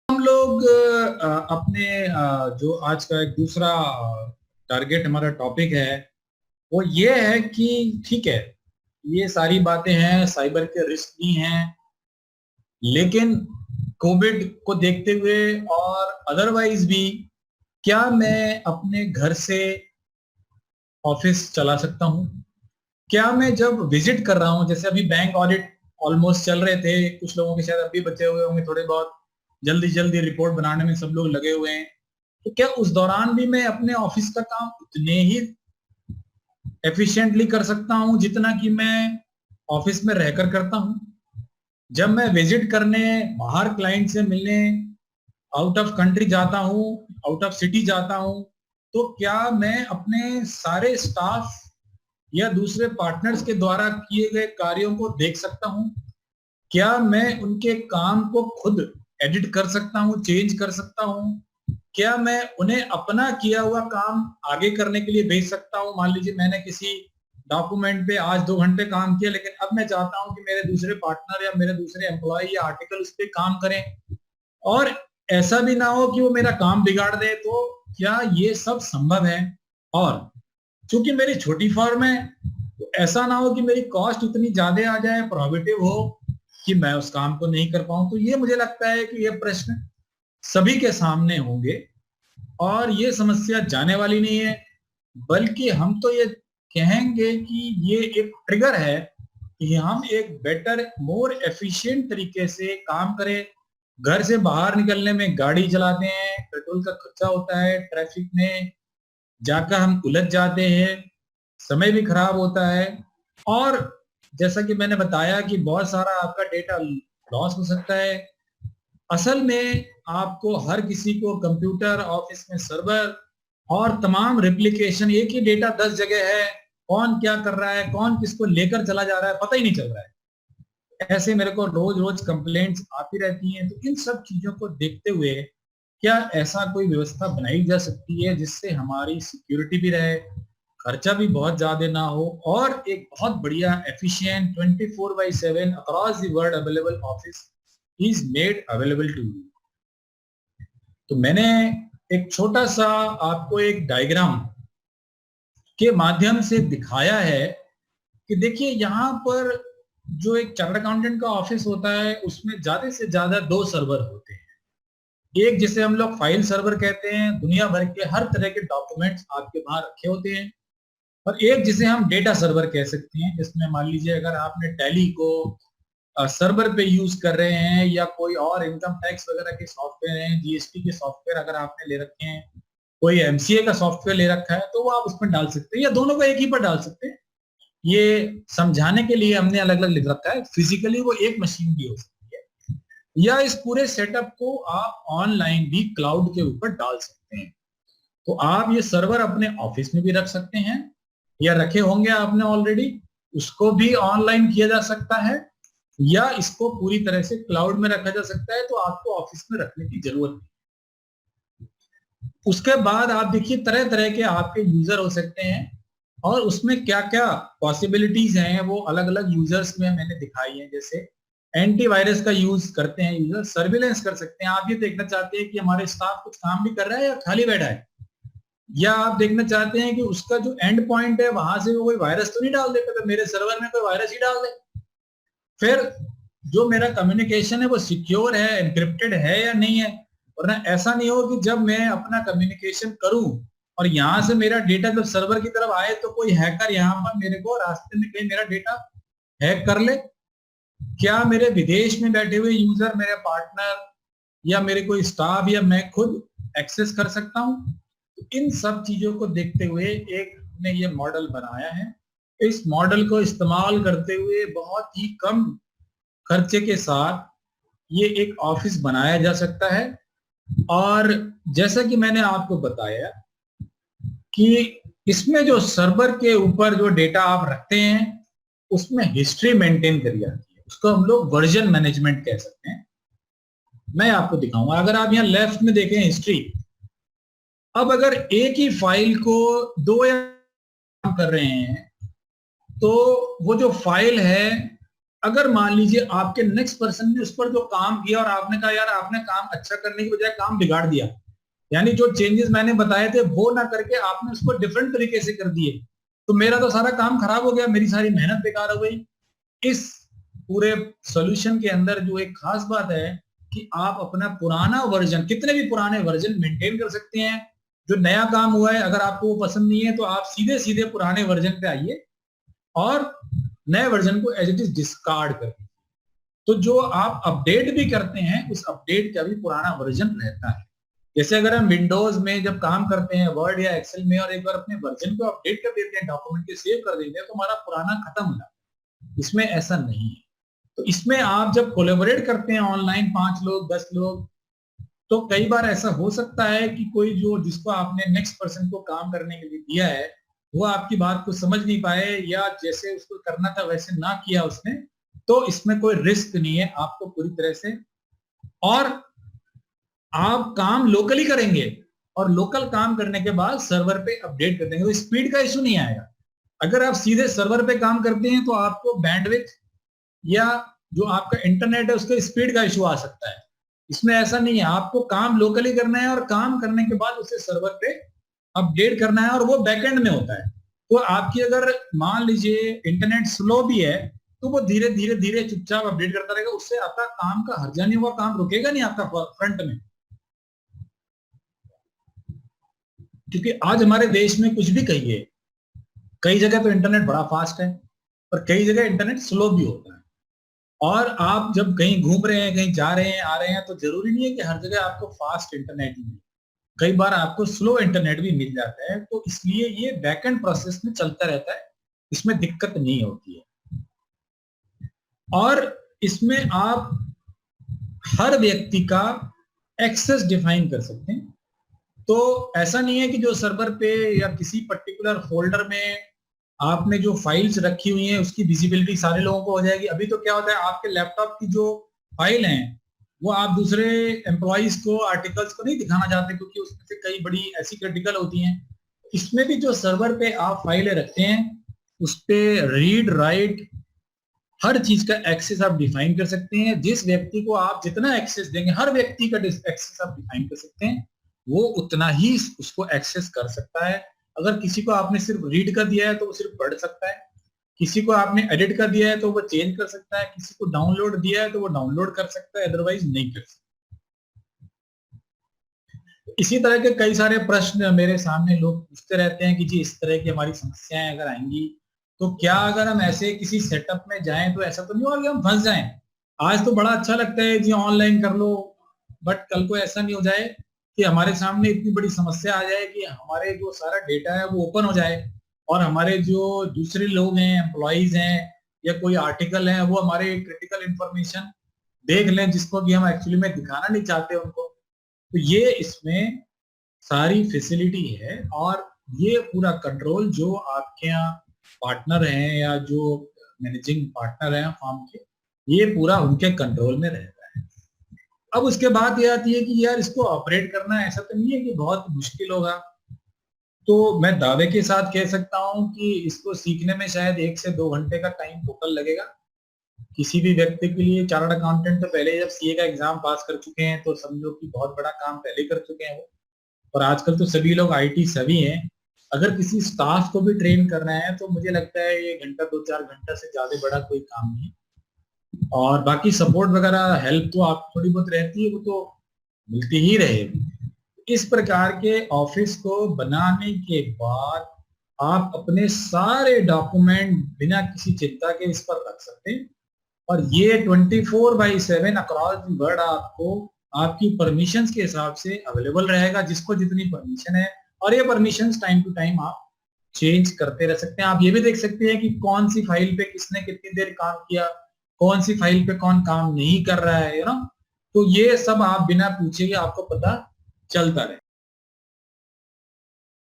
हम लोग अपने जो आज का एक दूसरा टारगेट हमारा टॉपिक है वो ये है कि ठीक है, ये सारी बातें हैं, साइबर के रिस्क भी हैं, लेकिन कोविड को देखते हुए और अदरवाइज भी क्या मैं अपने घर से ऑफिस चला सकता हूँ? क्या मैं जब विजिट कर रहा हूँ, जैसे अभी बैंक ऑडिट ऑलमोस्ट चल रहे थे, कुछ लोगों के शायद अभी बचे हुए होंगे, थोड़े बहुत जल्दी जल्दी रिपोर्ट बनाने में सब लोग लगे हुए हैं, तो क्या उस दौरान भी मैं अपने ऑफिस का काम उतने ही एफिशिएंटली कर सकता हूं जितना कि मैं ऑफिस में रहकर करता हूं? जब मैं विजिट करने बाहर क्लाइंट से मिलने आउट ऑफ कंट्री जाता हूं, आउट ऑफ सिटी जाता हूं, तो क्या मैं अपने सारे स्टाफ या दूसरे पार्टनर्स के द्वारा किए गए कार्यों को देख सकता हूं? क्या मैं उनके काम को खुद एडिट कर सकता हूं, चेंज कर सकता हूं? क्या मैं उन्हें अपना किया हुआ काम आगे करने के लिए भेज सकता हूं? मान लीजिए मैंने किसी डॉक्यूमेंट पे आज 2 घंटे काम किया, लेकिन अब मैं चाहता हूं कि मेरे दूसरे पार्टनर या मेरे दूसरे एम्प्लॉय या आर्टिकल उस पर काम करें, और ऐसा भी ना हो कि वो मेरा काम बिगाड़ दे, तो क्या ये सब संभव है? और चूंकि मेरी छोटी फर्म है, तो ऐसा ना हो कि मेरी कॉस्ट इतनी ज्यादा आ जाए, प्रोहिबिटिव हो, कि मैं उस काम को नहीं कर पाऊं। तो ये मुझे लगता है कि ये प्रश्न सभी के सामने होंगे, और ये समस्या जाने वाली नहीं है, बल्कि हम तो ये कहेंगे कि ये एक ट्रिगर है कि हम एक बेटर, मोर एफिशिएंट तरीके से काम करें। घर से बाहर निकलने में गाड़ी चलाते हैं, पेट्रोल का खर्चा होता है, ट्रैफिक में जाकर हम उलझ जाते हैं, समय भी खराब होता है, और जैसा कि मैंने बताया कि बहुत सारा आपका डेटा लॉस हो सकता है। असल में आपको हर किसी को कंप्यूटर, ऑफिस में सर्वर और तमाम रेप्लिकेशन, एक ही डेटा 10 जगह है, कौन क्या कर रहा है, कौन किसको लेकर चला जा रहा है, पता ही नहीं चल रहा है। ऐसे मेरे को रोज रोज कंप्लेंट्स आती रहती हैं। तो इन सब चीजों को देखते हुए क्या ऐसा कोई व्यवस्था बनाई जा सकती है जिससे हमारी सिक्योरिटी भी रहे, खर्चा भी बहुत ज्यादा ना हो, और एक बहुत बढ़िया efficient 24/7 across the world available office is made available to you? तो मैंने एक छोटा सा आपको एक डायग्राम के माध्यम से दिखाया है कि देखिए, यहाँ पर जो एक चार्टर्ड अकाउंटेंट का ऑफिस होता है उसमें ज्यादा से ज्यादा 2 सर्वर होते हैं। एक जिसे हम लोग फाइल सर्वर कहते हैं, दुनिया भर के हर तरह के डॉक्यूमेंट्स आपके वहां रखे होते हैं, और एक जिसे हम डेटा सर्वर कह सकते हैं, जिसमें मान लीजिए अगर आपने टैली को सर्वर पे यूज कर रहे हैं, या कोई और इनकम टैक्स वगैरह के सॉफ्टवेयर हैं, जीएसटी के सॉफ्टवेयर अगर आपने ले रखे हैं, कोई एमसीए का सॉफ्टवेयर ले रखा है, तो वो आप उसमें डाल सकते हैं, या दोनों को एक ही पर डाल सकते हैं। ये समझाने के लिए हमने अलग अलग लिख रखा है। फिजिकली वो एक मशीन भी हो सकती है, या इस पूरे सेटअप को आप ऑनलाइन भी क्लाउड के ऊपर डाल सकते हैं। तो आप ये सर्वर अपने ऑफिस में भी रख सकते हैं, या रखे होंगे आपने ऑलरेडी, उसको भी ऑनलाइन किया जा सकता है, या इसको पूरी तरह से क्लाउड में रखा जा सकता है, तो आपको ऑफिस में रखने की जरूरत नहीं। उसके बाद आप देखिए तरह तरह के आपके यूजर हो सकते हैं, और उसमें क्या क्या पॉसिबिलिटीज हैं वो अलग अलग यूजर्स में मैंने दिखाई है। जैसे एंटीवायरस का यूज करते हैं यूजर, सर्विलेंस कर सकते हैं। आप ये देखना चाहते हैं कि हमारे स्टाफ कुछ काम भी कर रहा है या खाली बैठा है, या आप देखना चाहते हैं कि उसका जो एंड पॉइंट है वहां से वो कोई वायरस तो नहीं डाल देता, तो मेरे सर्वर में कोई वायरस ही डाल दे। फिर जो मेरा कम्युनिकेशन है वो सिक्योर है, एनक्रिप्टेड है या नहीं है, वरना ऐसा नहीं हो कि जब मैं अपना कम्युनिकेशन करूं और यहां से मेरा डेटा जब सर्वर की तरफ आए तो कोई हैकर यहां पर मेरे को रास्ते में कहीं मेरा डेटा हैक कर ले। क्या मेरे विदेश में बैठे हुए यूजर, मेरे पार्टनर या मेरे कोई स्टाफ या मैं खुद एक्सेस कर सकता हूं? तो इन सब चीजों को देखते हुए एक हमने ये मॉडल बनाया है। इस मॉडल को इस्तेमाल करते हुए बहुत ही कम खर्चे के साथ ये एक ऑफिस बनाया जा सकता है। और जैसा कि मैंने आपको बताया कि इसमें जो सर्वर के ऊपर जो डेटा आप रखते हैं उसमें हिस्ट्री मेंटेन करी जाती है, उसको हम लोग वर्जन मैनेजमेंट कह सकते हैं। मैं आपको दिखाऊंगा, अगर आप यहाँ लेफ्ट में देखें हिस्ट्री, अब अगर एक ही फाइल को 2 या कर रहे हैं, तो वो जो फाइल है अगर मान लीजिए आपके नेक्स्ट पर्सन ने उस पर जो काम किया और आपने कहा यार आपने काम अच्छा करने की बजाय काम बिगाड़ दिया, यानी जो चेंजेस मैंने बताए थे वो ना करके आपने उसको डिफरेंट तरीके से कर दिए, तो मेरा तो सारा काम खराब हो गया, मेरी सारी मेहनत बेकार हो गई। इस पूरे सॉल्यूशन के अंदर जो एक खास बात है कि आप अपना पुराना वर्जन, कितने भी पुराने वर्जन मेंटेन कर सकते हैं। जो नया काम हुआ है अगर आपको वो पसंद नहीं है तो आप सीधे सीधे पुराने वर्जन पे आइए और नए वर्जन को एज इट इज डिस्कार्ड कर दीजिए। तो जो आप अपडेट भी करते हैं उस अपडेट का भी पुराना वर्जन रहता है। जैसे अगर हम विंडोज में जब काम करते हैं वर्ड या एक्सेल में और एक बार अपने वर्जन को अपडेट कर देते हैं, डॉक्यूमेंट के सेव कर देते हैं, तो हमारा पुराना खत्म हो जाता है। इसमें ऐसा नहीं है। तो इसमें आप जब कोलेबोरेट करते हैं ऑनलाइन 5 लोग 10 लोग, तो कई बार ऐसा हो सकता है कि कोई जो जिसको आपने नेक्स्ट पर्सन को काम करने के लिए दिया है वो आपकी बात को समझ नहीं पाए या जैसे उसको करना था वैसे ना किया उसने, तो इसमें कोई रिस्क नहीं है आपको पूरी तरह से। और आप काम लोकली करेंगे और लोकल काम करने के बाद सर्वर पे अपडेट कर देंगे तो स्पीड का इशू नहीं आएगा। अगर आप सीधे सर्वर पे काम करते हैं तो आपको बैंडविड्थ या जो आपका इंटरनेट है उसके स्पीड का इशू आ सकता है। इसमें ऐसा नहीं है, आपको काम लोकली करना है और काम करने के बाद उसे सर्वर पे अपडेट करना है और वो बैकएंड में होता है। तो आपकी अगर मान लीजिए इंटरनेट स्लो भी है तो वो धीरे धीरे धीरे चुपचाप अपडेट करता रहेगा, उससे आपका काम का हर्जा नहीं हुआ, काम रुकेगा नहीं आपका फ्रंट में। क्योंकि आज हमारे देश में कुछ भी कहिए, कई जगह तो इंटरनेट बड़ा फास्ट है और कई जगह इंटरनेट स्लो भी होता है। और आप जब कहीं घूम रहे हैं, कहीं जा रहे हैं, आ रहे हैं, तो जरूरी नहीं है कि हर जगह आपको फास्ट इंटरनेट ही मिले, कई बार आपको स्लो इंटरनेट भी मिल जाता है। तो इसलिए ये बैकएंड प्रोसेस में चलता रहता है, इसमें दिक्कत नहीं होती है। और इसमें आप हर व्यक्ति का एक्सेस डिफाइन कर सकते हैं। तो ऐसा नहीं है कि जो सर्वर पे या किसी पर्टिकुलर फोल्डर में आपने जो फाइल्स रखी हुई हैं उसकी विजिबिलिटी सारे लोगों को हो जाएगी। अभी तो क्या होता है, आपके लैपटॉप की जो फाइल है वो आप दूसरे एम्प्लॉइज को, आर्टिकल्स को नहीं दिखाना चाहते क्योंकि उसमें से कई बड़ी ऐसी क्रिटिकल होती हैं। इसमें भी जो सर्वर पे आप फाइलें रखते हैं उस पे रीड राइट हर चीज का एक्सेस आप डिफाइन कर सकते हैं। जिस व्यक्ति को आप जितना एक्सेस देंगे, हर व्यक्ति का एक्सेस आप डिफाइन कर सकते हैं, वो उतना ही उसको एक्सेस कर सकता है। अगर किसी को आपने सिर्फ रीड कर दिया है तो वो सिर्फ पढ़ सकता है, किसी को आपने एडिट कर दिया है तो वो चेंज कर सकता है, किसी को डाउनलोड दिया है तो वो डाउनलोड कर सकता है, अदरवाइज नहीं कर सकता। इसी तरह के कई सारे प्रश्न मेरे सामने लोग पूछते रहते हैं कि जी इस तरह की हमारी समस्याएं अगर आएंगी तो क्या अगर हम ऐसे किसी सेटअप में जाएं तो ऐसा तो नहीं होगा कि हम फंस जाएं। आज तो बड़ा अच्छा लगता है जी ऑनलाइन कर लो, बट कल को ऐसा नहीं हो जाए कि हमारे सामने इतनी बड़ी समस्या आ जाए कि हमारे जो सारा डेटा है वो ओपन हो जाए और हमारे जो दूसरे लोग हैं, एम्प्लॉइज हैं या कोई आर्टिकल है, वो हमारे क्रिटिकल इंफॉर्मेशन देख लें जिसको कि हम एक्चुअली में दिखाना नहीं चाहते उनको। तो ये इसमें सारी फैसिलिटी है और ये पूरा कंट्रोल जो आपके यहाँ पार्टनर हैं या जो मैनेजिंग पार्टनर हैं फॉर्म के, ये पूरा उनके कंट्रोल में रहता है। अब उसके बाद ये आती है कि यार इसको ऑपरेट करना ऐसा तो नहीं है कि बहुत मुश्किल होगा। तो मैं दावे के साथ कह सकता हूं कि इसको सीखने में शायद 1 से 2 घंटे का टाइम टोटल लगेगा किसी भी व्यक्ति के लिए। चार्टर्ड अकाउंटेंट तो पहले जब सीए का एग्जाम पास कर चुके हैं तो समझो कि बहुत बड़ा काम पहले कर चुके हैं वो। और आजकल तो सभी लोग आईटी सभी हैं। अगर किसी स्टाफ को भी ट्रेन करना है तो मुझे लगता है ये घंटा 2-4 घंटा से ज्यादा बड़ा कोई काम नहीं है। और बाकी सपोर्ट वगैरह हेल्प तो आप थोड़ी बहुत रहती है, वो तो मिलती ही रहेगी। इस प्रकार के ऑफिस को बनाने के बाद आप अपने सारे डॉक्यूमेंट बिना किसी चिंता के इस पर रख सकते हैं और ये 24/7 अक्रॉस द वर्ल्ड आपको आपकी परमिशंस के हिसाब से अवेलेबल रहेगा, जिसको जितनी परमिशन है। और ये परमिशंस टाइम टू टाइम आप चेंज करते रह सकते हैं। आप ये भी देख सकते हैं कि कौन सी फाइल पे किसने कितनी देर काम किया, कौन सी फाइल पे कौन काम नहीं कर रहा है, यू नो। तो ये सब आप बिना पूछे ही आपको पता चलता रहे।